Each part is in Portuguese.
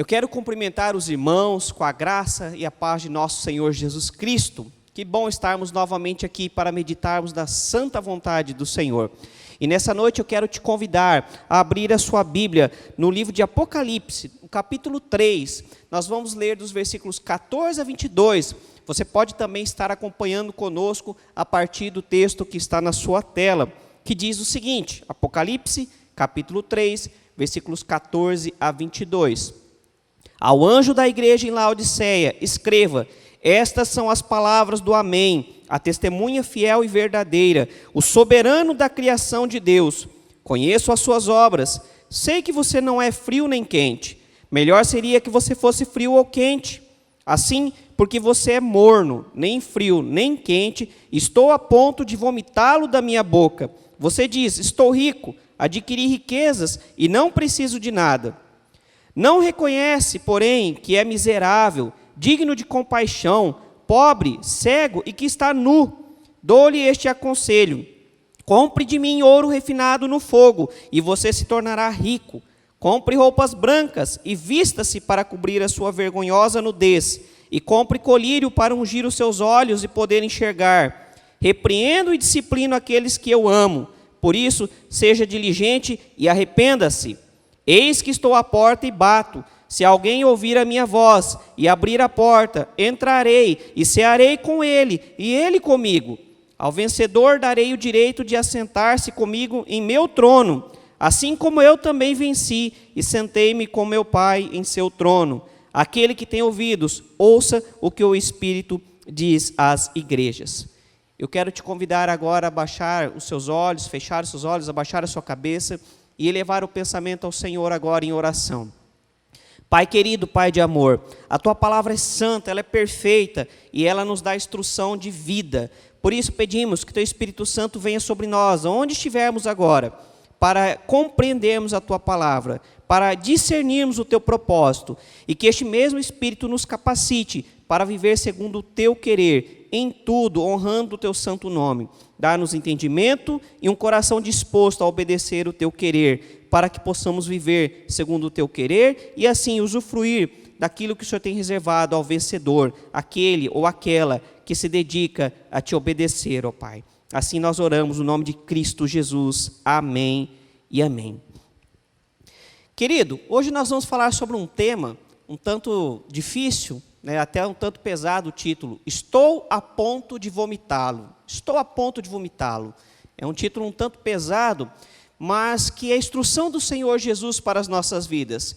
Eu quero cumprimentar os irmãos com a graça e a paz de nosso Senhor Jesus Cristo. Que bom estarmos novamente aqui para meditarmos da santa vontade do Senhor. E nessa noite eu quero te convidar a abrir a sua Bíblia no livro de Apocalipse, no capítulo 3. Nós vamos ler dos versículos 14 a 22. Você pode também estar acompanhando conosco a partir do texto que está na sua tela, que diz o seguinte, Apocalipse, capítulo 3, versículos 14 a 22. Ao anjo da igreja em Laodiceia, escreva: estas são as palavras do Amém, a testemunha fiel e verdadeira, o soberano da criação de Deus. Conheço as suas obras, sei que você não é frio nem quente. Melhor seria que você fosse frio ou quente. Assim, porque você é morno, nem frio nem quente, estou a ponto de vomitá-lo da minha boca. Você diz: estou rico, adquiri riquezas e não preciso de nada. Não reconhece, porém, que é miserável, digno de compaixão, pobre, cego e que está nu. Dou-lhe este aconselho: compre de mim ouro refinado no fogo, e você se tornará rico. Compre roupas brancas e vista-se para cobrir a sua vergonhosa nudez. E compre colírio para ungir os seus olhos e poder enxergar. Repreendo e disciplino aqueles que eu amo. Por isso, seja diligente e arrependa-se. Eis que estou à porta e bato. Se alguém ouvir a minha voz e abrir a porta, entrarei e cearei com ele e ele comigo. Ao vencedor darei o direito de assentar-se comigo em meu trono, assim como eu também venci e sentei-me com meu Pai em seu trono. Aquele que tem ouvidos, ouça o que o Espírito diz às igrejas. Eu quero te convidar agora a baixar os seus olhos, fechar os seus olhos, abaixar a sua cabeça e elevar o pensamento ao Senhor agora em oração. Pai querido, Pai de amor, a Tua palavra é santa, ela é perfeita e ela nos dá instrução de vida. Por isso pedimos que Teu Espírito Santo venha sobre nós, onde estivermos agora, para compreendermos a Tua palavra, para discernirmos o Teu propósito e que este mesmo Espírito nos capacite para viver segundo o Teu querer, em tudo, honrando o Teu santo nome. Dá-nos entendimento e um coração disposto a obedecer o Teu querer, para que possamos viver segundo o Teu querer e assim usufruir daquilo que o Senhor tem reservado ao vencedor, aquele ou aquela que se dedica a Te obedecer, ó Pai. Assim nós oramos no nome de Cristo Jesus. Amém e amém. Querido, hoje nós vamos falar sobre um tema um tanto difícil, até um tanto pesado o título, Estou a ponto de vomitá-lo. Estou a ponto de vomitá-lo. É um título um tanto pesado, mas que é a instrução do Senhor Jesus para as nossas vidas.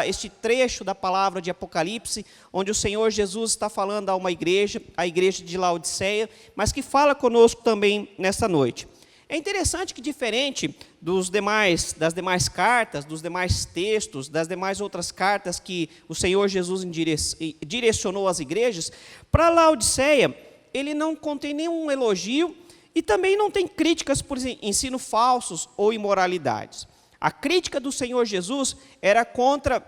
Este trecho da palavra de Apocalipse, onde o Senhor Jesus está falando a uma igreja, a igreja de Laodiceia, mas que fala conosco também nesta noite. É interessante que, diferente das demais cartas, dos demais textos, das demais outras cartas que o Senhor Jesus direcionou às igrejas, para Laodiceia, ele não contém nenhum elogio e também não tem críticas por ensino falsos ou imoralidades. A crítica do Senhor Jesus era contra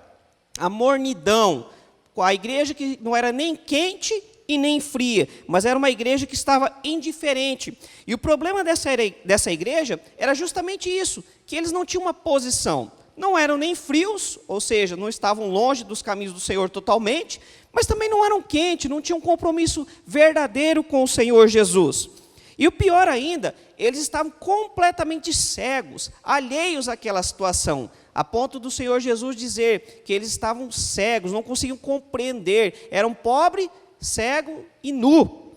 a mornidão, com a igreja que não era nem quente e nem fria, mas era uma igreja que estava indiferente. E o problema dessa igreja era justamente isso, que eles não tinham uma posição. Não eram nem frios, ou seja, não estavam longe dos caminhos do Senhor totalmente, mas também não eram quentes, não tinham um compromisso verdadeiro com o Senhor Jesus. E o pior ainda, eles estavam completamente cegos, alheios àquela situação, a ponto do Senhor Jesus dizer que eles estavam cegos, não conseguiam compreender, eram pobres, cego e nu.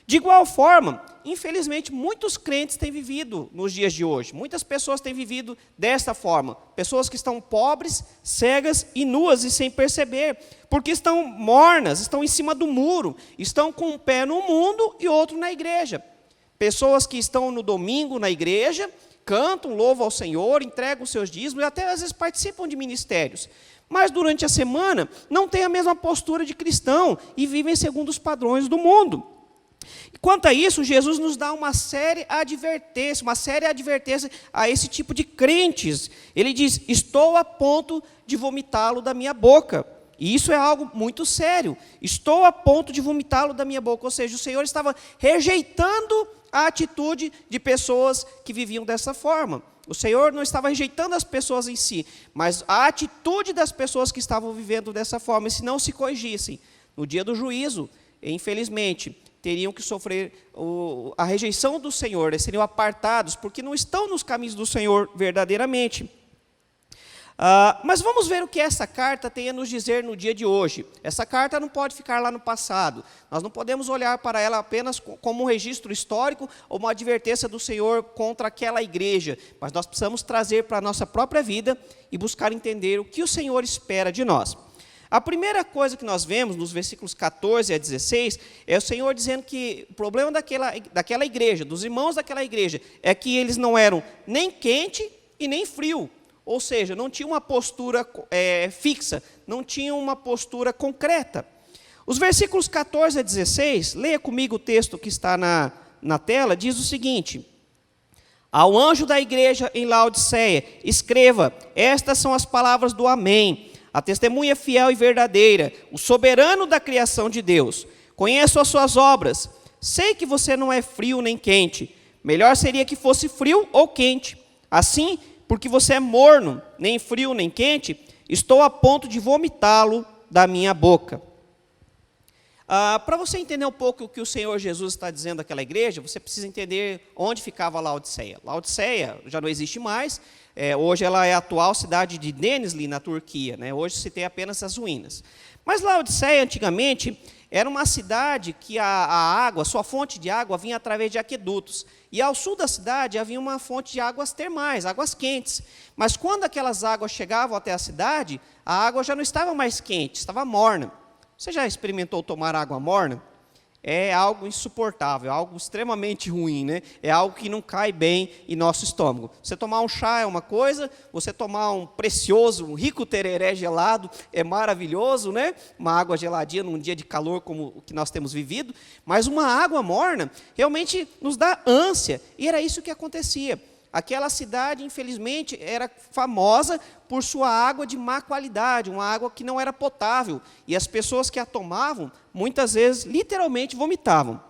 De igual forma, infelizmente, muitos crentes têm vivido nos dias de hoje. Muitas pessoas têm vivido desta forma. Pessoas que estão pobres, cegas e nuas e sem perceber. Porque estão mornas, estão em cima do muro. Estão com um pé no mundo e outro na igreja. Pessoas que estão no domingo na igreja, cantam, louvam ao Senhor, entregam os seus dízimos e até às vezes participam de ministérios. Mas durante a semana não têm a mesma postura de cristão e vivem segundo os padrões do mundo. E quanto a isso, Jesus nos dá uma séria advertência a esse tipo de crentes. Ele diz: estou a ponto de vomitá-lo da minha boca. E isso é algo muito sério. Estou a ponto de vomitá-lo da minha boca. Ou seja, o Senhor estava rejeitando a atitude de pessoas que viviam dessa forma. O Senhor não estava rejeitando as pessoas em si, mas a atitude das pessoas que estavam vivendo dessa forma, e se não se corrigissem, no dia do juízo, infelizmente, teriam que sofrer a rejeição do Senhor, eles seriam apartados, porque não estão nos caminhos do Senhor verdadeiramente. Mas vamos ver o que essa carta tem a nos dizer no dia de hoje. Essa carta não pode ficar lá no passado. Nós não podemos olhar para ela apenas como um registro histórico ou uma advertência do Senhor contra aquela igreja. Mas nós precisamos trazer para a nossa própria vida e buscar entender o que o Senhor espera de nós. A primeira coisa que nós vemos nos versículos 14 a 16 é o Senhor dizendo que o problema daquela igreja, dos irmãos daquela igreja, é que eles não eram nem quente e nem frio. Ou seja, não tinha uma postura fixa, não tinha uma postura concreta. Os versículos 14 a 16, leia comigo o texto que está na tela, diz o seguinte: ao anjo da igreja em Laodiceia, escreva, estas são as palavras do Amém, a testemunha fiel e verdadeira, o soberano da criação de Deus. Conheço as suas obras, sei que você não é frio nem quente, melhor seria que fosse frio ou quente. Assim, porque você é morno, nem frio nem quente, estou a ponto de vomitá-lo da minha boca. Para você entender um pouco o que o Senhor Jesus está dizendo àquela igreja, você precisa entender onde ficava Laodiceia. Laodiceia já não existe mais, hoje ela é a atual cidade de Denizli, na Turquia, né? Hoje se tem apenas as ruínas. Mas Laodiceia, antigamente, era uma cidade que a água, sua fonte de água, vinha através de aquedutos. E ao sul da cidade havia uma fonte de águas termais, águas quentes. Mas quando aquelas águas chegavam até a cidade, a água já não estava mais quente, estava morna. Você já experimentou tomar água morna? É algo insuportável, algo extremamente ruim, né? É algo que não cai bem em nosso estômago. Você tomar um chá é uma coisa, você tomar um precioso, um rico tereré gelado é maravilhoso, né? Uma água geladinha num dia de calor como o que nós temos vivido, mas uma água morna realmente nos dá ânsia, e era isso que acontecia. Aquela cidade, infelizmente, era famosa por sua água de má qualidade, uma água que não era potável. E as pessoas que a tomavam, muitas vezes, literalmente vomitavam.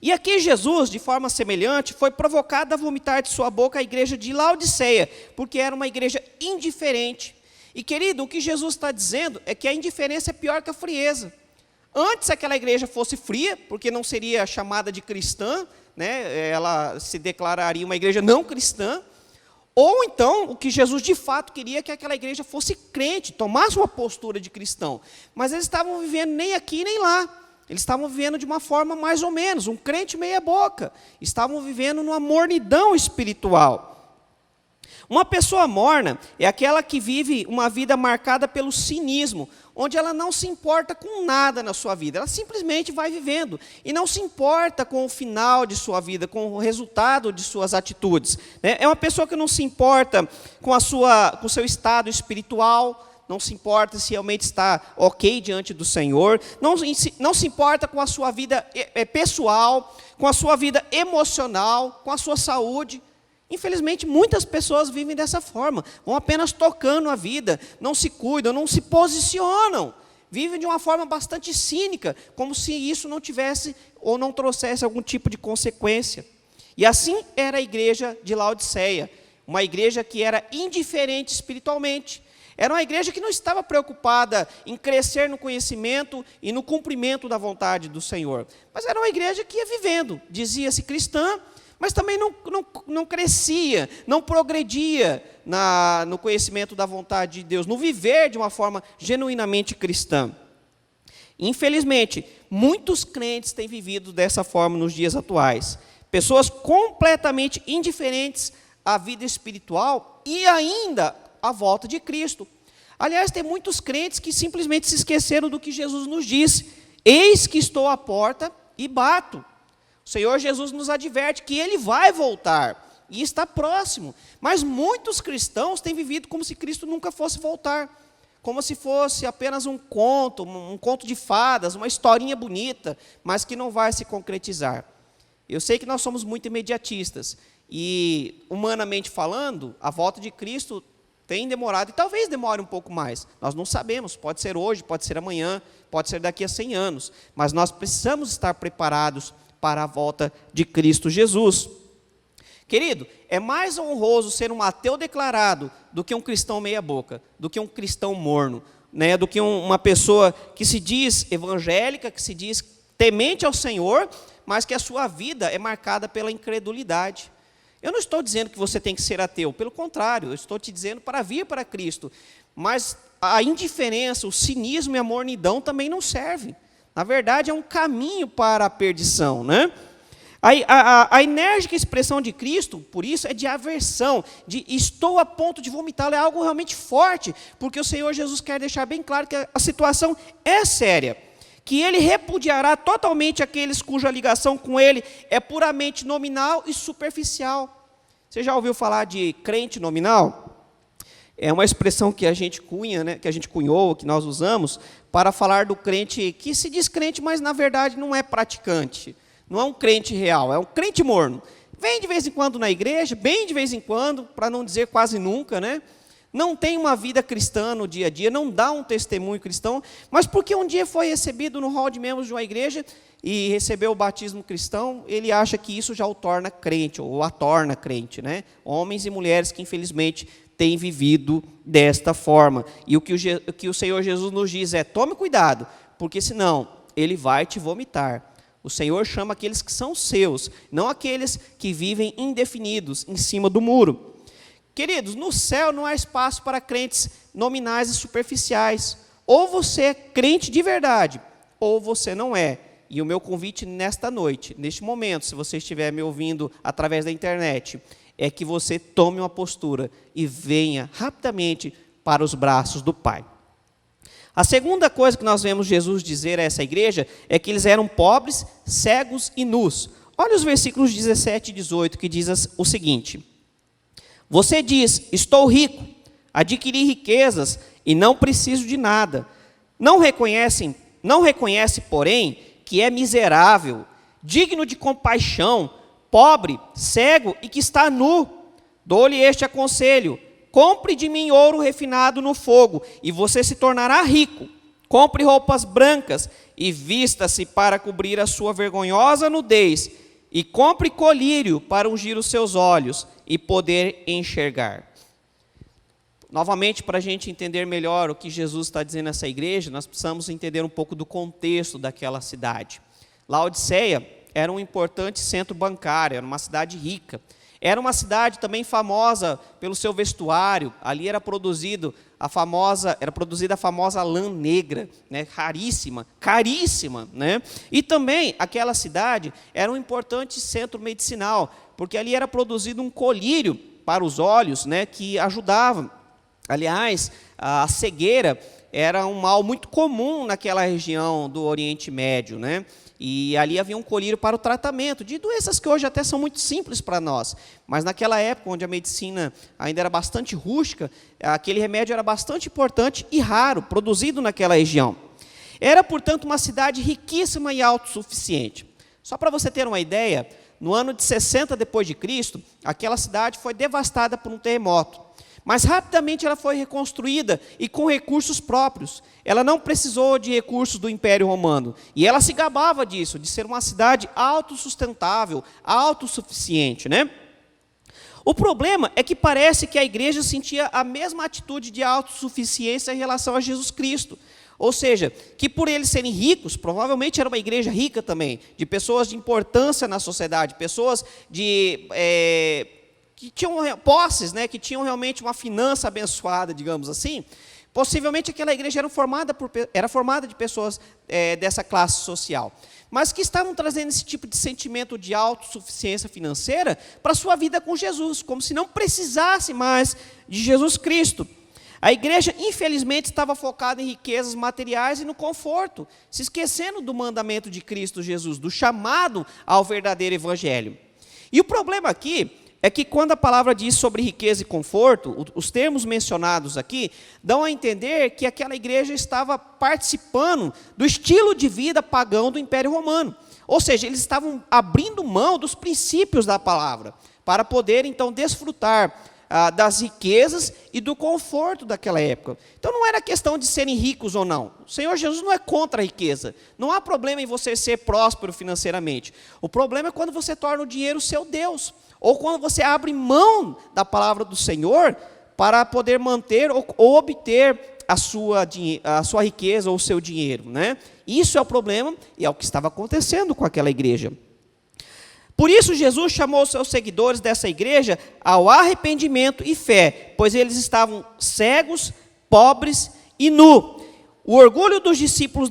E aqui Jesus, de forma semelhante, foi provocado a vomitar de sua boca a igreja de Laodiceia, porque era uma igreja indiferente. E, querido, o que Jesus está dizendo é que a indiferença é pior que a frieza. Antes aquela igreja fosse fria, porque não seria chamada de cristã, né? Ela se declararia uma igreja não cristã, ou então o que Jesus de fato queria é que aquela igreja fosse crente, tomasse uma postura de cristão, mas eles estavam vivendo nem aqui nem lá, eles estavam vivendo de uma forma mais ou menos, um crente meia boca, estavam vivendo numa mornidão espiritual. Uma pessoa morna é aquela que vive uma vida marcada pelo cinismo, onde ela não se importa com nada na sua vida, ela simplesmente vai vivendo, e não se importa com o final de sua vida, com o resultado de suas atitudes. É uma pessoa que não se importa com o seu estado espiritual, não se importa se realmente está ok diante do Senhor, não se importa com a sua vida pessoal, com a sua vida emocional, com a sua saúde. Infelizmente, muitas pessoas vivem dessa forma, vão apenas tocando a vida, não se cuidam, não se posicionam, vivem de uma forma bastante cínica, como se isso não tivesse ou não trouxesse algum tipo de consequência. E assim era a igreja de Laodiceia, uma igreja que era indiferente espiritualmente, era uma igreja que não estava preocupada em crescer no conhecimento e no cumprimento da vontade do Senhor, mas era uma igreja que ia vivendo, dizia-se cristã, mas também não crescia, não progredia no conhecimento da vontade de Deus, no viver de uma forma genuinamente cristã. Infelizmente, muitos crentes têm vivido dessa forma nos dias atuais. Pessoas completamente indiferentes à vida espiritual e ainda à volta de Cristo. Aliás, tem muitos crentes que simplesmente se esqueceram do que Jesus nos disse. Eis que estou à porta e bato. O Senhor Jesus nos adverte que Ele vai voltar e está próximo. Mas muitos cristãos têm vivido como se Cristo nunca fosse voltar. Como se fosse apenas um conto de fadas, uma historinha bonita, mas que não vai se concretizar. Eu sei que nós somos muito imediatistas. E, humanamente falando, a volta de Cristo tem demorado e talvez demore um pouco mais. Nós não sabemos, pode ser hoje, pode ser amanhã, pode ser daqui a 100 anos. Mas nós precisamos estar preparados para a volta de Cristo Jesus. Querido, é mais honroso ser um ateu declarado do que um cristão meia-boca, do que um cristão morno, né? Do que uma pessoa que se diz evangélica, que se diz temente ao Senhor, mas que a sua vida é marcada pela incredulidade. Eu não estou dizendo que você tem que ser ateu, pelo contrário, eu estou te dizendo para vir para Cristo. Mas a indiferença, o cinismo e a mornidão também não servem. Na verdade, é um caminho para a perdição, né? A enérgica expressão de Cristo, por isso, é de aversão, de estou a ponto de vomitá-lo, é algo realmente forte, porque o Senhor Jesus quer deixar bem claro que a situação é séria, que Ele repudiará totalmente aqueles cuja ligação com Ele é puramente nominal e superficial. Você já ouviu falar de crente nominal? É uma expressão que a gente cunha, né, que a gente cunhou, que nós usamos, para falar do crente que se diz crente, mas na verdade não é praticante. Não é um crente real, é um crente morno. Vem de vez em quando na igreja, bem de vez em quando, para não dizer quase nunca, né? Não tem uma vida cristã no dia a dia, não dá um testemunho cristão, mas porque um dia foi recebido no hall de membros de uma igreja e recebeu o batismo cristão, ele acha que isso já o torna crente, ou a torna crente, né? Homens e mulheres que infelizmente têm vivido desta forma. E o que o Senhor Jesus nos diz é, tome cuidado, porque senão Ele vai te vomitar. O Senhor chama aqueles que são seus, não aqueles que vivem indefinidos em cima do muro. Queridos, no céu não há espaço para crentes nominais e superficiais. Ou você é crente de verdade, ou você não é. E o meu convite nesta noite, neste momento, se você estiver me ouvindo através da internet, é que você tome uma postura e venha rapidamente para os braços do Pai. A segunda coisa que nós vemos Jesus dizer a essa igreja é que eles eram pobres, cegos e nus. Olha os versículos 17 e 18 que diz o seguinte: você diz, estou rico, adquiri riquezas e não preciso de nada. Não reconhece, porém, que é miserável, digno de compaixão, pobre, cego e que está nu. Dou-lhe este aconselho: compre de mim ouro refinado no fogo, e você se tornará rico. Compre roupas brancas, e vista-se para cobrir a sua vergonhosa nudez. E compre colírio para ungir os seus olhos, e poder enxergar. Novamente, para a gente entender melhor o que Jesus está dizendo nessa igreja, nós precisamos entender um pouco do contexto daquela cidade. Laodiceia era um importante centro bancário, era uma cidade rica. Era uma cidade também famosa pelo seu vestuário. Ali era produzida a famosa lã negra, né, raríssima, caríssima, né? E também aquela cidade era um importante centro medicinal, porque ali era produzido um colírio para os olhos, né, que ajudava. Aliás, a cegueira era um mal muito comum naquela região do Oriente Médio, né? E ali havia um colírio para o tratamento de doenças que hoje até são muito simples para nós. Mas naquela época, onde a medicina ainda era bastante rústica, aquele remédio era bastante importante e raro, produzido naquela região. Era, portanto, uma cidade riquíssima e autossuficiente. Só para você ter uma ideia, no ano de 60 depois de Cristo, aquela cidade foi devastada por um terremoto. Mas rapidamente ela foi reconstruída e com recursos próprios. Ela não precisou de recursos do Império Romano. E ela se gabava disso, de ser uma cidade autossustentável, autossuficiente, né? O problema é que parece que a igreja sentia a mesma atitude de autossuficiência em relação a Jesus Cristo. Ou seja, que por eles serem ricos, provavelmente era uma igreja rica também, de pessoas de importância na sociedade, pessoas que tinham posses, né, que tinham realmente uma finança abençoada, digamos assim. Possivelmente aquela igreja era formada de pessoas dessa classe social, mas que estavam trazendo esse tipo de sentimento de autossuficiência financeira para a sua vida com Jesus, como se não precisasse mais de Jesus Cristo. A igreja, infelizmente, estava focada em riquezas materiais e no conforto, se esquecendo do mandamento de Cristo Jesus, do chamado ao verdadeiro evangelho. E o problema aqui é que quando a palavra diz sobre riqueza e conforto, os termos mencionados aqui dão a entender que aquela igreja estava participando do estilo de vida pagão do Império Romano. Ou seja, eles estavam abrindo mão dos princípios da palavra, para poder então desfrutar das riquezas e do conforto daquela época. Então não era questão de serem ricos ou não. O Senhor Jesus não é contra a riqueza. Não há problema em você ser próspero financeiramente. O problema é quando você torna o dinheiro seu Deus. Ou quando você abre mão da palavra do Senhor para poder manter ou obter a sua riqueza ou o seu dinheiro, né? Isso é o problema e é o que estava acontecendo com aquela igreja. Por isso Jesus chamou os seus seguidores dessa igreja ao arrependimento e fé, pois eles estavam cegos, pobres e nu. O orgulho dos discípulos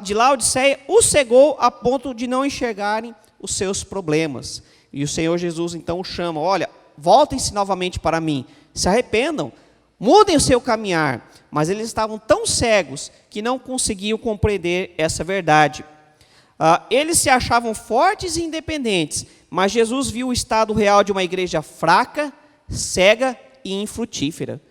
de Laodiceia os cegou a ponto de não enxergarem os seus problemas. E o Senhor Jesus então chama: olha, voltem-se novamente para mim, se arrependam, mudem o seu caminhar. Mas eles estavam tão cegos que não conseguiam compreender essa verdade. Eles se achavam fortes e independentes, mas Jesus viu o estado real de uma igreja fraca, cega e infrutífera.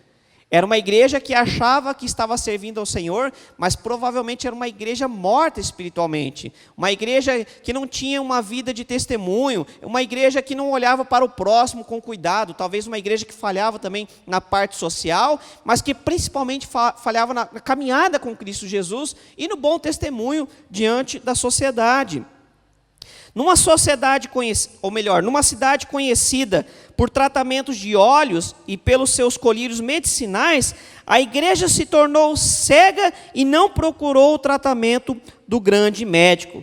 Era uma igreja que achava que estava servindo ao Senhor, mas provavelmente era uma igreja morta espiritualmente. Uma igreja que não tinha uma vida de testemunho, uma igreja que não olhava para o próximo com cuidado, talvez uma igreja que falhava também na parte social, mas que principalmente falhava na caminhada com Cristo Jesus e no bom testemunho diante da sociedade. Numa sociedade numa cidade conhecida por tratamentos de óleos e pelos seus colírios medicinais, a igreja se tornou cega e não procurou o tratamento do grande médico.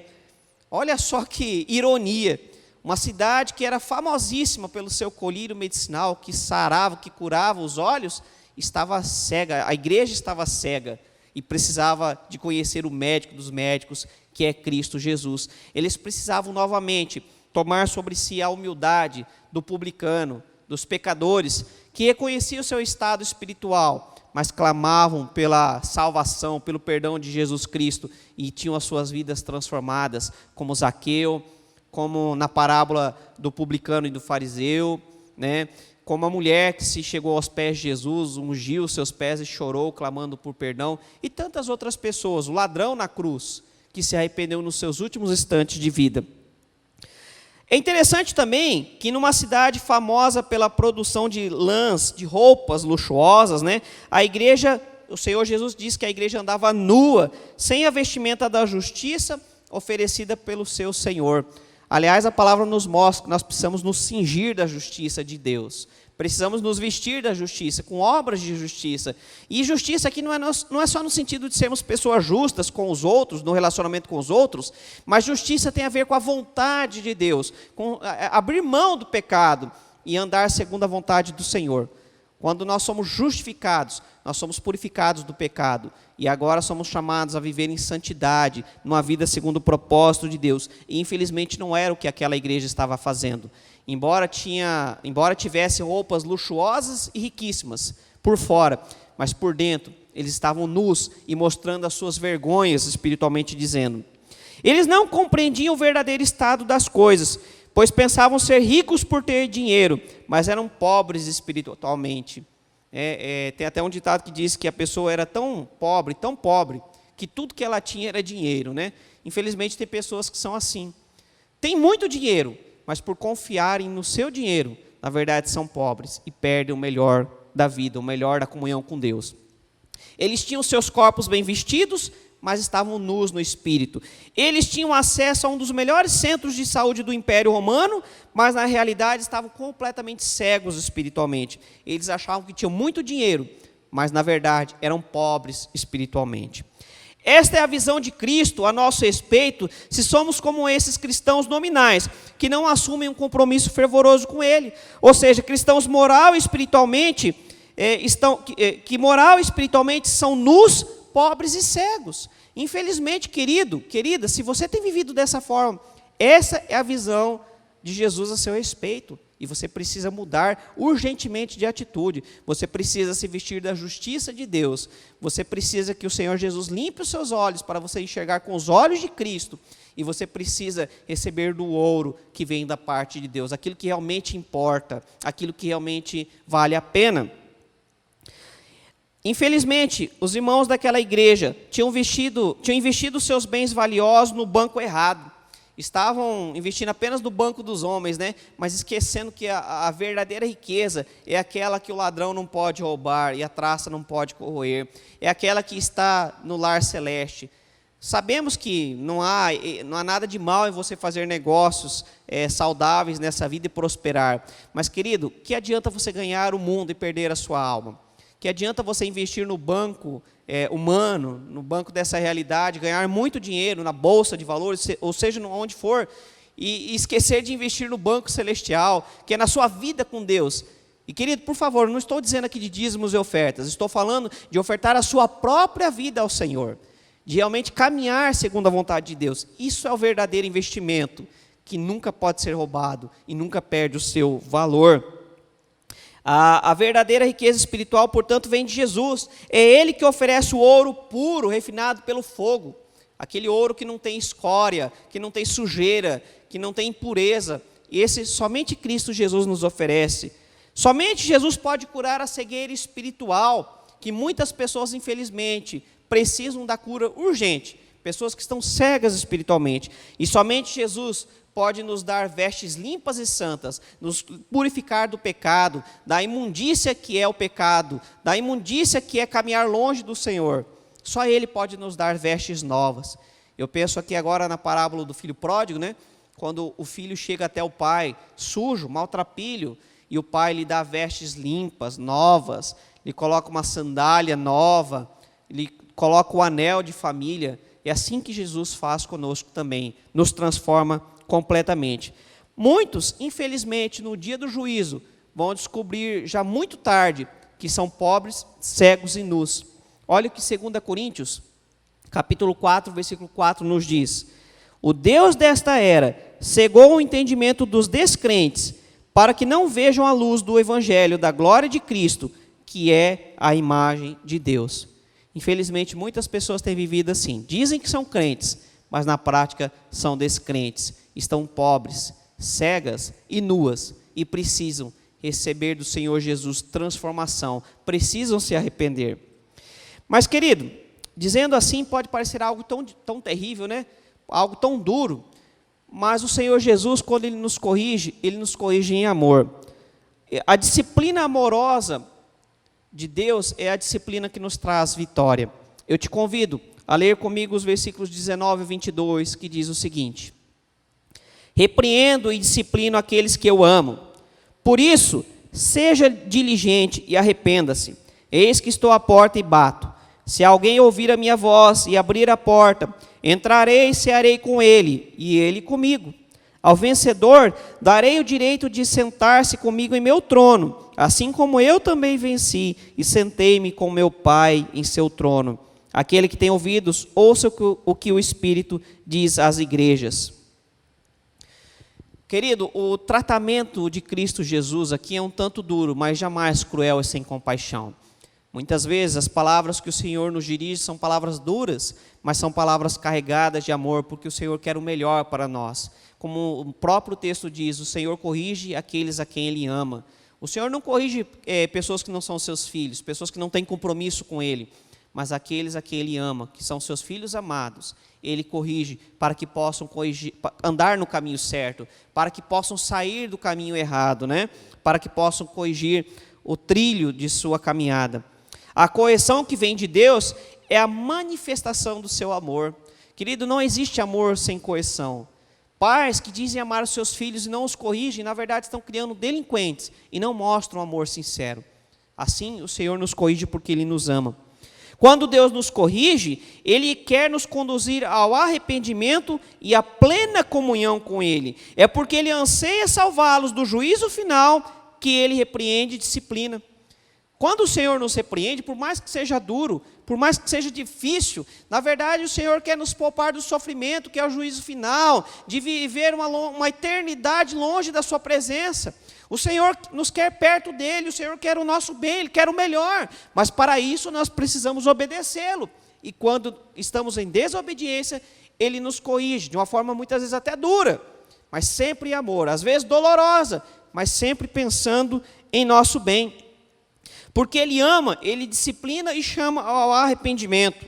Olha só que ironia. Uma cidade que era famosíssima pelo seu colírio medicinal, que sarava, que curava os olhos, estava cega. A igreja estava cega e precisava de conhecer o médico dos médicos, que é Cristo Jesus. Eles precisavam novamente tomar sobre si a humildade do publicano, dos pecadores, que reconheciam o seu estado espiritual, mas clamavam pela salvação, pelo perdão de Jesus Cristo, e tinham as suas vidas transformadas, como Zaqueu, como na parábola do publicano e do fariseu, né? Como a mulher que se chegou aos pés de Jesus, ungiu os seus pés e chorou, clamando por perdão, e tantas outras pessoas, o ladrão na cruz, que se arrependeu nos seus últimos instantes de vida. É interessante também que numa cidade famosa pela produção de lãs, de roupas luxuosas, né, a igreja, o Senhor Jesus disse que a igreja andava nua, sem a vestimenta da justiça oferecida pelo seu Senhor. Aliás, a palavra nos mostra que nós precisamos nos cingir da justiça de Deus. Precisamos nos vestir da justiça, com obras de justiça. E justiça aqui não é só no sentido de sermos pessoas justas com os outros, no relacionamento com os outros, mas justiça tem a ver com a vontade de Deus, com abrir mão do pecado e andar segundo a vontade do Senhor. Quando nós somos justificados, nós somos purificados do pecado. E agora somos chamados a viver em santidade, numa vida segundo o propósito de Deus. E infelizmente não era o que aquela igreja estava fazendo. Embora tivesse roupas luxuosas e riquíssimas por fora, mas por dentro eles estavam nus e mostrando as suas vergonhas, espiritualmente dizendo. Eles não compreendiam o verdadeiro estado das coisas, pois pensavam ser ricos por ter dinheiro, mas eram pobres espiritualmente. Tem até um ditado que diz que a pessoa era tão pobre, que tudo que ela tinha era dinheiro, né? Infelizmente tem pessoas que são assim. Tem muito dinheiro, mas por confiarem no seu dinheiro, na verdade são pobres e perdem o melhor da vida, o melhor da comunhão com Deus. Eles tinham seus corpos bem vestidos, mas estavam nus no espírito. Eles tinham acesso a um dos melhores centros de saúde do Império Romano, mas na realidade estavam completamente cegos espiritualmente. Eles achavam que tinham muito dinheiro, mas na verdade eram pobres espiritualmente. Esta é a visão de Cristo a nosso respeito, se somos como esses cristãos nominais, que não assumem um compromisso fervoroso com Ele. Ou seja, cristãos moral e espiritualmente, são nus, pobres e cegos. Infelizmente, querida, se você tem vivido dessa forma, essa é a visão de Jesus a seu respeito. E você precisa mudar urgentemente de atitude. Você precisa se vestir da justiça de Deus. Você precisa que o Senhor Jesus limpe os seus olhos para você enxergar com os olhos de Cristo. E você precisa receber do ouro que vem da parte de Deus. Aquilo que realmente importa. Aquilo que realmente vale a pena. Infelizmente, os irmãos daquela igreja tinham investido seus bens valiosos no banco errado. estavam investindo apenas no banco dos homens, né? Mas esquecendo que a verdadeira riqueza é aquela que o ladrão não pode roubar e a traça não pode corroer, é aquela que está no lar celeste. Sabemos que não há nada de mal em você fazer negócios saudáveis nessa vida e prosperar. Mas, querido, que adianta você ganhar o mundo e perder a sua alma? Que adianta você investir no banco humano, no banco dessa realidade, ganhar muito dinheiro na bolsa de valores, ou seja, onde for, e esquecer de investir no banco celestial, que é na sua vida com Deus. E, querido, por favor, não estou dizendo aqui de dízimos e ofertas, estou falando de ofertar a sua própria vida ao Senhor, de realmente caminhar segundo a vontade de Deus. Isso é o verdadeiro investimento, que nunca pode ser roubado e nunca perde o seu valor. A verdadeira riqueza espiritual, portanto, vem de Jesus. É Ele que oferece o ouro puro, refinado pelo fogo. Aquele ouro que não tem escória, que não tem sujeira, que não tem impureza. E esse somente Cristo Jesus nos oferece. Somente Jesus pode curar a cegueira espiritual, que muitas pessoas, infelizmente, precisam da cura urgente. Pessoas que estão cegas espiritualmente. E somente Jesus pode nos dar vestes limpas e santas, nos purificar do pecado, da imundícia que é o pecado, da imundícia que é caminhar longe do Senhor. Só Ele pode nos dar vestes novas. Eu penso aqui agora na parábola do filho pródigo, né? Quando o filho chega até o pai, sujo, maltrapilho, e o pai lhe dá vestes limpas, novas, lhe coloca uma sandália nova, lhe coloca o anel de família. É assim que Jesus faz conosco também, nos transforma completamente. Muitos, infelizmente, no dia do juízo, vão descobrir já muito tarde que são pobres, cegos e nus. Olha o que 2 Coríntios, capítulo 4, versículo 4 nos diz: o Deus desta era cegou o entendimento dos descrentes, para que não vejam a luz do evangelho da glória de Cristo, que é a imagem de Deus. Infelizmente, muitas pessoas têm vivido assim. Dizem que são crentes, mas na prática são descrentes. Estão pobres, cegas e nuas e precisam receber do Senhor Jesus transformação. Precisam se arrepender. Mas, querido, dizendo assim pode parecer algo tão terrível, né? Algo tão duro. Mas o Senhor Jesus, quando Ele nos corrige em amor. A disciplina amorosa de Deus é a disciplina que nos traz vitória. Eu te convido a ler comigo os versículos 19 e 22, que diz o seguinte: repreendo e disciplino aqueles que eu amo. Por isso, seja diligente e arrependa-se. Eis que estou à porta e bato. Se alguém ouvir a minha voz e abrir a porta, entrarei e cearei com ele, e ele comigo. Ao vencedor, darei o direito de sentar-se comigo em meu trono, assim como eu também venci e sentei-me com meu Pai em seu trono. Aquele que tem ouvidos, ouça o que o Espírito diz às igrejas. Querido, o tratamento de Cristo Jesus aqui é um tanto duro, mas jamais cruel e sem compaixão. Muitas vezes as palavras que o Senhor nos dirige são palavras duras, mas são palavras carregadas de amor, porque o Senhor quer o melhor para nós. Como o próprio texto diz, o Senhor corrige aqueles a quem Ele ama. O Senhor não corrige pessoas que não são seus filhos, pessoas que não têm compromisso com Ele, mas aqueles a quem Ele ama, que são seus filhos amados, Ele corrige para que possam andar no caminho certo, para que possam sair do caminho errado, né? Para que possam corrigir o trilho de sua caminhada. A correção que vem de Deus é a manifestação do seu amor. Querido, não existe amor sem correção. Pais que dizem amar os seus filhos e não os corrigem, na verdade estão criando delinquentes e não mostram amor sincero. Assim, o Senhor nos corrige porque Ele nos ama. Quando Deus nos corrige, Ele quer nos conduzir ao arrependimento e à plena comunhão com Ele. É porque Ele anseia salvá-los do juízo final que Ele repreende e disciplina. Quando o Senhor nos repreende, por mais que seja duro, por mais que seja difícil, na verdade o Senhor quer nos poupar do sofrimento, que é o juízo final, de viver uma eternidade longe da sua presença. O Senhor nos quer perto dEle, o Senhor quer o nosso bem, Ele quer o melhor, mas para isso nós precisamos obedecê-lo. E quando estamos em desobediência, Ele nos corrige, de uma forma muitas vezes até dura, mas sempre em amor, às vezes dolorosa, mas sempre pensando em nosso bem. Porque Ele ama, Ele disciplina e chama ao arrependimento.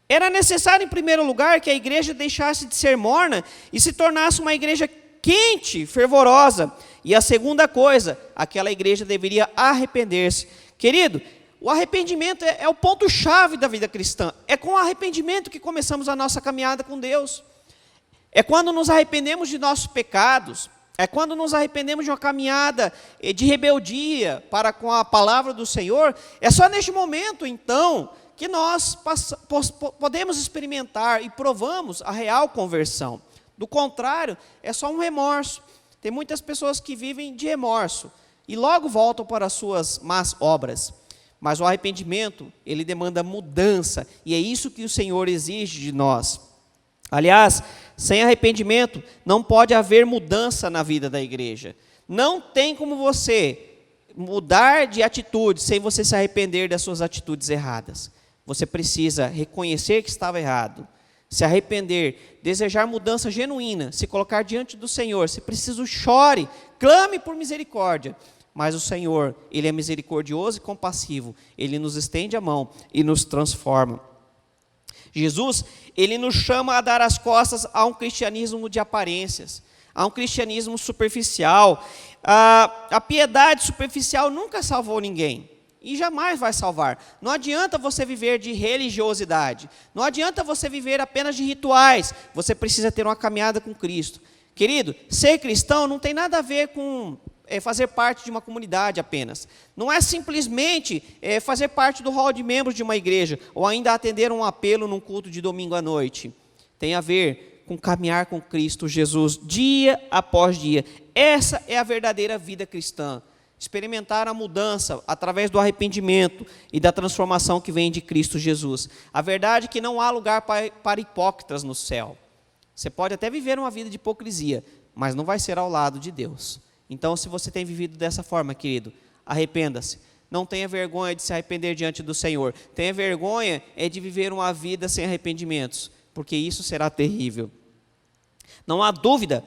Era necessário, em primeiro lugar, que a igreja deixasse de ser morna e se tornasse uma igreja quente, fervorosa. E a segunda coisa, aquela igreja deveria arrepender-se. Querido, o arrependimento é o ponto-chave da vida cristã. É com o arrependimento que começamos a nossa caminhada com Deus. É quando nos arrependemos de nossos pecados. É quando nos arrependemos de uma caminhada de rebeldia para com a palavra do Senhor. É só neste momento, então, que nós podemos experimentar e provamos a real conversão. Do contrário, é só um remorso. Tem muitas pessoas que vivem de remorso e logo voltam para as suas más obras. Mas o arrependimento, ele demanda mudança, e é isso que o Senhor exige de nós. Aliás, sem arrependimento, não pode haver mudança na vida da igreja. Não tem como você mudar de atitude sem você se arrepender das suas atitudes erradas. Você precisa reconhecer que estava errado, se arrepender, desejar mudança genuína, se colocar diante do Senhor. Se preciso, chore, clame por misericórdia. Mas o Senhor, Ele é misericordioso e compassivo. Ele nos estende a mão e nos transforma. Jesus, Ele nos chama a dar as costas a um cristianismo de aparências, a um cristianismo superficial. A piedade superficial nunca salvou ninguém. E jamais vai salvar. Não adianta você viver de religiosidade. Não adianta você viver apenas de rituais. Você precisa ter uma caminhada com Cristo. Querido, ser cristão não tem nada a ver com fazer parte de uma comunidade apenas. Não é simplesmente fazer parte do hall de membros de uma igreja, ou ainda atender um apelo num culto de domingo à noite. Tem a ver com caminhar com Cristo Jesus dia após dia. Essa é a verdadeira vida cristã. Experimentar a mudança através do arrependimento e da transformação que vem de Cristo Jesus. A verdade é que não há lugar para hipócritas no céu. Você pode até viver uma vida de hipocrisia, mas não vai ser ao lado de Deus. Então, se você tem vivido dessa forma, querido, arrependa-se. Não tenha vergonha de se arrepender diante do Senhor. Tenha vergonha de viver uma vida sem arrependimentos, porque isso será terrível. Não há dúvida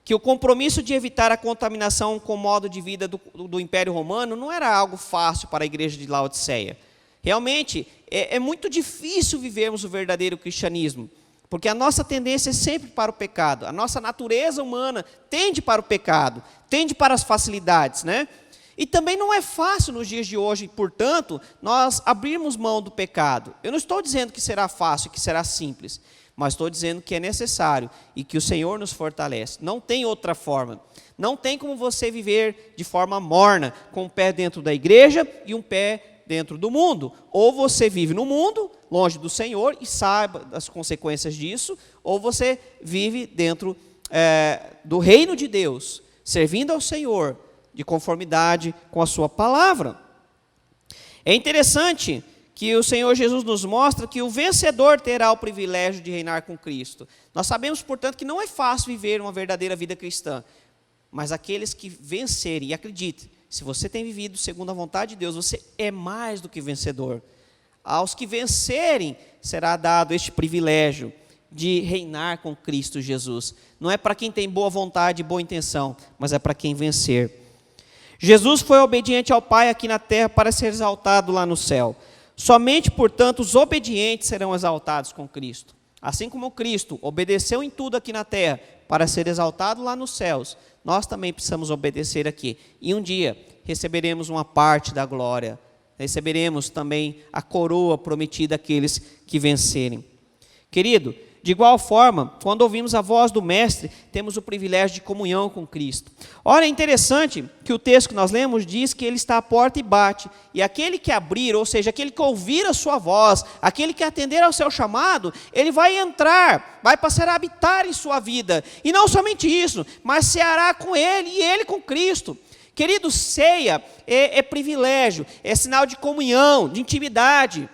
que o compromisso de evitar a contaminação com o modo de vida do Império Romano não era algo fácil para a igreja de Laodiceia. Realmente, é muito difícil vivermos o verdadeiro cristianismo, porque a nossa tendência é sempre para o pecado. A nossa natureza humana tende para o pecado, tende para as facilidades, né? E também não é fácil nos dias de hoje, portanto, nós abrirmos mão do pecado. Eu não estou dizendo que será fácil, que será simples, mas estou dizendo que é necessário e que o Senhor nos fortalece. Não tem outra forma. Não tem como você viver de forma morna, com um pé dentro da igreja e um pé dentro do mundo. Ou você vive no mundo, longe do Senhor, e saiba das consequências disso, ou você vive dentro do reino de Deus, servindo ao Senhor, de conformidade com a sua palavra. É interessante que o Senhor Jesus nos mostra que o vencedor terá o privilégio de reinar com Cristo. Nós sabemos, portanto, que não é fácil viver uma verdadeira vida cristã, mas aqueles que vencerem, e acredite, se você tem vivido segundo a vontade de Deus, você é mais do que vencedor. Aos que vencerem, será dado este privilégio de reinar com Cristo Jesus. Não é para quem tem boa vontade e boa intenção, mas é para quem vencer. Jesus foi obediente ao Pai aqui na terra para ser exaltado lá no céu. Somente, portanto, os obedientes serão exaltados com Cristo. Assim como Cristo obedeceu em tudo aqui na terra para ser exaltado lá nos céus, nós também precisamos obedecer aqui. E um dia receberemos uma parte da glória. Receberemos também a coroa prometida àqueles que vencerem. Querido, de igual forma, quando ouvimos a voz do Mestre, temos o privilégio de comunhão com Cristo. Olha, é interessante que o texto que nós lemos diz que Ele está à porta e bate. E aquele que abrir, ou seja, aquele que ouvir a sua voz, aquele que atender ao seu chamado, ele vai entrar, vai passar a habitar em sua vida. E não somente isso, mas ceará com Ele e Ele com Cristo. Querido, ceia é privilégio, é sinal de comunhão, de intimidade.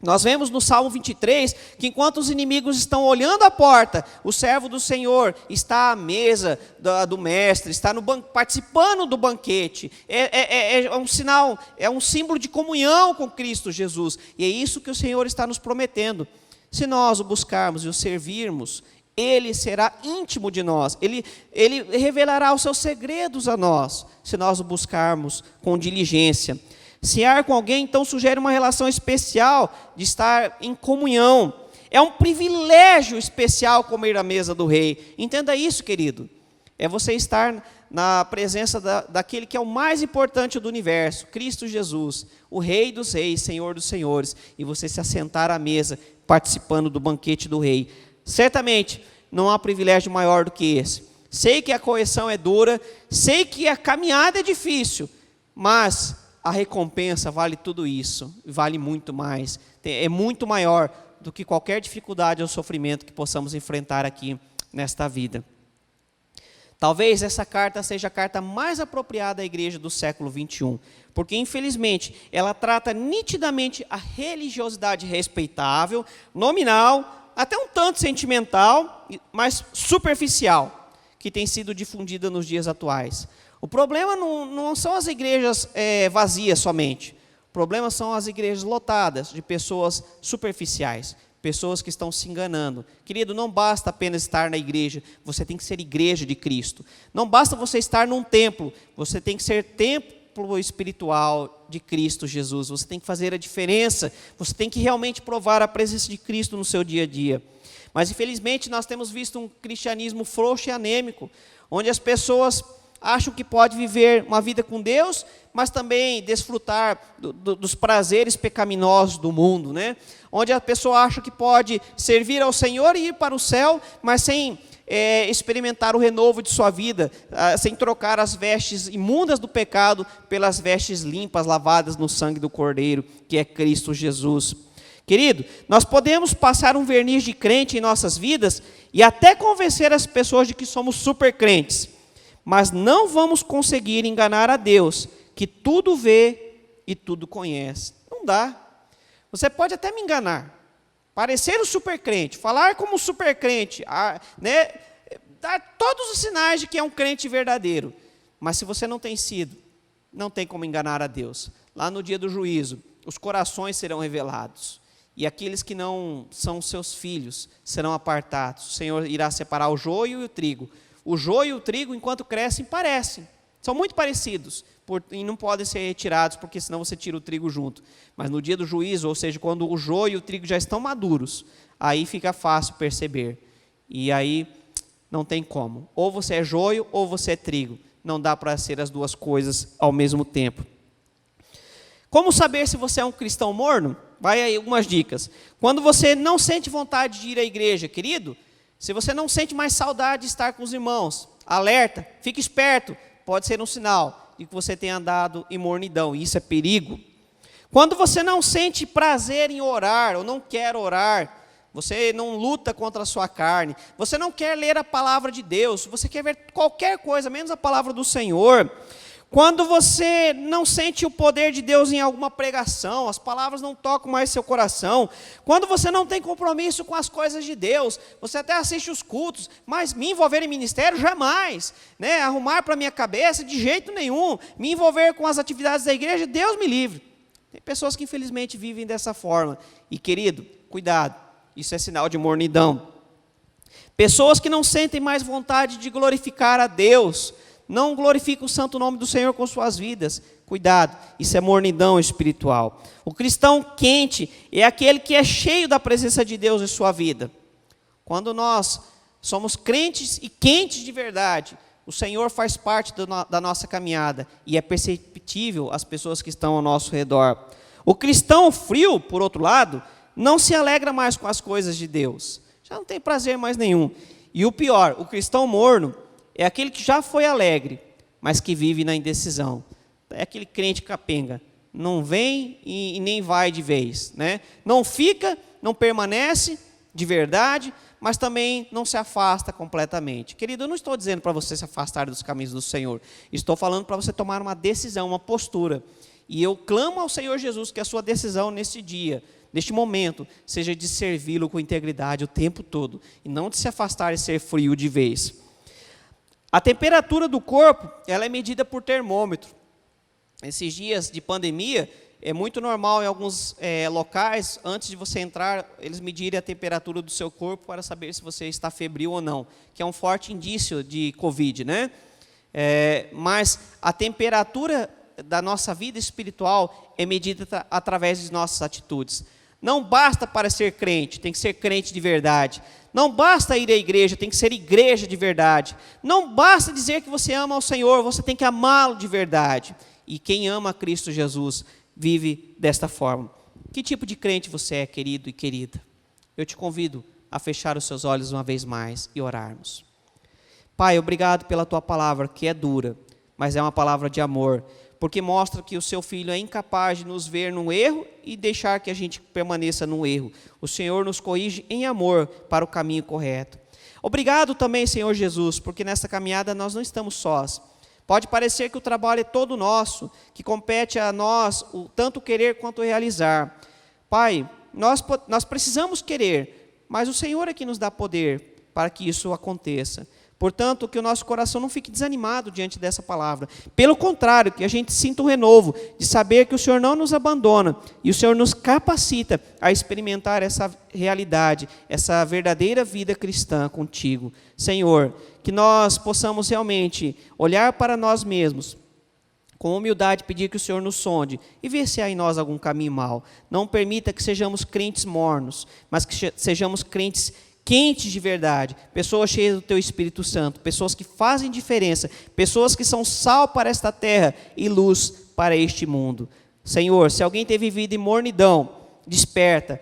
Nós vemos no Salmo 23 que enquanto os inimigos estão olhando a porta, o servo do Senhor está à mesa do mestre, está participando do banquete. É um sinal, é um símbolo de comunhão com Cristo Jesus. E é isso que o Senhor está nos prometendo. Se nós o buscarmos e o servirmos, Ele será íntimo de nós. Ele revelará os seus segredos a nós, se nós o buscarmos com diligência. Cear com alguém, então, sugere uma relação especial de estar em comunhão. É um privilégio especial comer à mesa do rei. Entenda isso, querido. É você estar na presença daquele que é o mais importante do universo, Cristo Jesus, o Rei dos reis, Senhor dos senhores, e você se assentar à mesa, participando do banquete do rei. Certamente, não há privilégio maior do que esse. Sei que a correção é dura, sei que a caminhada é difícil, mas a recompensa vale tudo isso, vale muito mais, é muito maior do que qualquer dificuldade ou sofrimento que possamos enfrentar aqui nesta vida. Talvez essa carta seja a carta mais apropriada à igreja do século 21, porque infelizmente ela trata nitidamente a religiosidade respeitável, nominal, até um tanto sentimental, mas superficial, que tem sido difundida nos dias atuais. O problema não são as igrejas vazias somente, o problema são as igrejas lotadas de pessoas superficiais, pessoas que estão se enganando. Querido, não basta apenas estar na igreja, você tem que ser igreja de Cristo. Não basta você estar num templo, você tem que ser templo espiritual de Cristo Jesus. Você tem que fazer a diferença, você tem que realmente provar a presença de Cristo no seu dia a dia. Mas infelizmente nós temos visto um cristianismo frouxo e anêmico, onde as pessoas acham que pode viver uma vida com Deus, mas também desfrutar dos prazeres pecaminosos do mundo, né? Onde a pessoa acha que pode servir ao Senhor e ir para o céu, mas sem experimentar o renovo de sua vida, sem trocar as vestes imundas do pecado pelas vestes limpas, lavadas no sangue do Cordeiro, que é Cristo Jesus. Querido, nós podemos passar um verniz de crente em nossas vidas e até convencer as pessoas de que somos super crentes, mas não vamos conseguir enganar a Deus, que tudo vê e tudo conhece. Não dá. Você pode até me enganar, parecer um super crente, falar como um super crente, né, dar todos os sinais de que é um crente verdadeiro, mas se você não tem sido, não tem como enganar a Deus. Lá no dia do juízo, os corações serão revelados, e aqueles que não são seus filhos serão apartados. O Senhor irá separar o joio e o trigo. O joio e o trigo, enquanto crescem, parecem. São muito parecidos e não podem ser retirados, porque senão você tira o trigo junto. Mas no dia do juízo, ou seja, quando o joio e o trigo já estão maduros, aí fica fácil perceber. E aí não tem como. Ou você é joio ou você é trigo. Não dá para ser as duas coisas ao mesmo tempo. Como saber se você é um cristão morno? Vai aí algumas dicas. Quando você não sente vontade de ir à igreja, querido, se você não sente mais saudade de estar com os irmãos, alerta, fique esperto, pode ser um sinal de que você tem andado em mornidão, e isso é perigo. Quando você não sente prazer em orar, ou não quer orar, você não luta contra a sua carne, você não quer ler a palavra de Deus, você quer ver qualquer coisa, menos a palavra do Senhor. Quando você não sente o poder de Deus em alguma pregação, as palavras não tocam mais seu coração. Quando você não tem compromisso com as coisas de Deus, você até assiste os cultos, mas me envolver em ministério, jamais. Né? Arrumar para a minha cabeça, de jeito nenhum. Me envolver com as atividades da igreja, Deus me livre. Tem pessoas que infelizmente vivem dessa forma. E querido, cuidado, isso é sinal de mornidão. Pessoas que não sentem mais vontade de glorificar a Deus, não glorifica o santo nome do Senhor com suas vidas. Cuidado, isso é mornidão espiritual. O cristão quente é aquele que é cheio da presença de Deus em sua vida. Quando nós somos crentes e quentes de verdade, o Senhor faz parte da nossa caminhada e é perceptível as pessoas que estão ao nosso redor. O cristão frio, por outro lado, não se alegra mais com as coisas de Deus. Já não tem prazer mais nenhum. E o pior, o cristão morno é aquele que já foi alegre, mas que vive na indecisão. É aquele crente capenga. Não vem e nem vai de vez. Né? Não fica, não permanece de verdade, mas também não se afasta completamente. Querido, eu não estou dizendo para você se afastar dos caminhos do Senhor. Estou falando para você tomar uma decisão, uma postura. E eu clamo ao Senhor Jesus que a sua decisão nesse dia, neste momento, seja de servi-lo com integridade o tempo todo. E não de se afastar e ser frio de vez. A temperatura do corpo, ela é medida por termômetro. Esses dias de pandemia, é muito normal em alguns locais, antes de você entrar, eles medirem a temperatura do seu corpo para saber se você está febril ou não, que é um forte indício de Covid, né? Mas a temperatura da nossa vida espiritual é medida através de nossas atitudes. Não basta para ser crente, tem que ser crente de verdade. Não basta ir à igreja, tem que ser igreja de verdade. Não basta dizer que você ama ao Senhor, você tem que amá-lo de verdade. E quem ama a Cristo Jesus vive desta forma. Que tipo de crente você é, querido e querida? Eu te convido a fechar os seus olhos uma vez mais e orarmos. Pai, obrigado pela tua palavra, que é dura, mas é uma palavra de amor, porque mostra que o seu Filho é incapaz de nos ver num erro e deixar que a gente permaneça num erro. O Senhor nos corrige em amor para o caminho correto. Obrigado também, Senhor Jesus, porque nessa caminhada nós não estamos sós. Pode parecer que o trabalho é todo nosso, que compete a nós o tanto querer quanto realizar. Pai, nós precisamos querer, mas o Senhor é que nos dá poder para que isso aconteça. Portanto, que o nosso coração não fique desanimado diante dessa palavra. Pelo contrário, que a gente sinta o renovo de saber que o Senhor não nos abandona e o Senhor nos capacita a experimentar essa realidade, essa verdadeira vida cristã contigo. Senhor, que nós possamos realmente olhar para nós mesmos, com humildade pedir que o Senhor nos sonde e ver se há em nós algum caminho mau. Não permita que sejamos crentes mornos, mas que sejamos crentes quentes de verdade, pessoas cheias do teu Espírito Santo, pessoas que fazem diferença, pessoas que são sal para esta terra e luz para este mundo. Senhor, se alguém tem vivido em mornidão, desperta,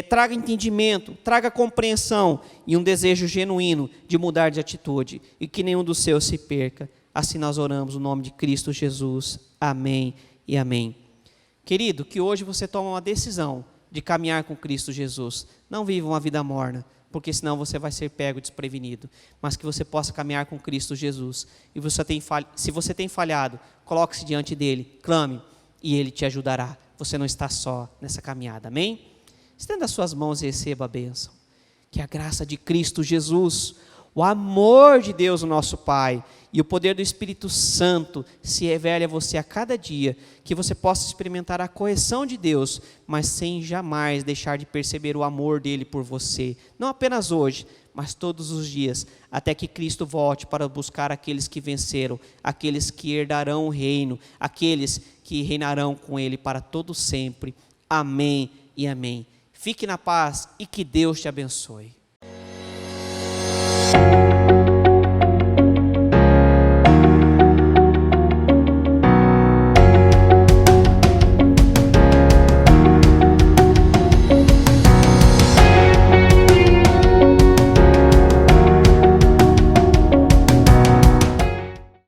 traga entendimento, traga compreensão e um desejo genuíno de mudar de atitude e que nenhum dos seus se perca. Assim nós oramos no nome de Cristo Jesus. Amém e amém. Querido, que hoje você tome uma decisão de caminhar com Cristo Jesus. Não viva uma vida morna, porque senão você vai ser pego desprevenido, mas que você possa caminhar com Cristo Jesus. E se você tem falhado, coloque-se diante dele, clame, e ele te ajudará. Você não está só nessa caminhada, amém? Estenda as suas mãos e receba a bênção. Que a graça de Cristo Jesus, o amor de Deus, o nosso Pai, e o poder do Espírito Santo se revele a você a cada dia, que você possa experimentar a correção de Deus, mas sem jamais deixar de perceber o amor dele por você, não apenas hoje, mas todos os dias, até que Cristo volte para buscar aqueles que venceram, aqueles que herdarão o reino, aqueles que reinarão com ele para todo sempre. Amém e amém. Fique na paz e que Deus te abençoe.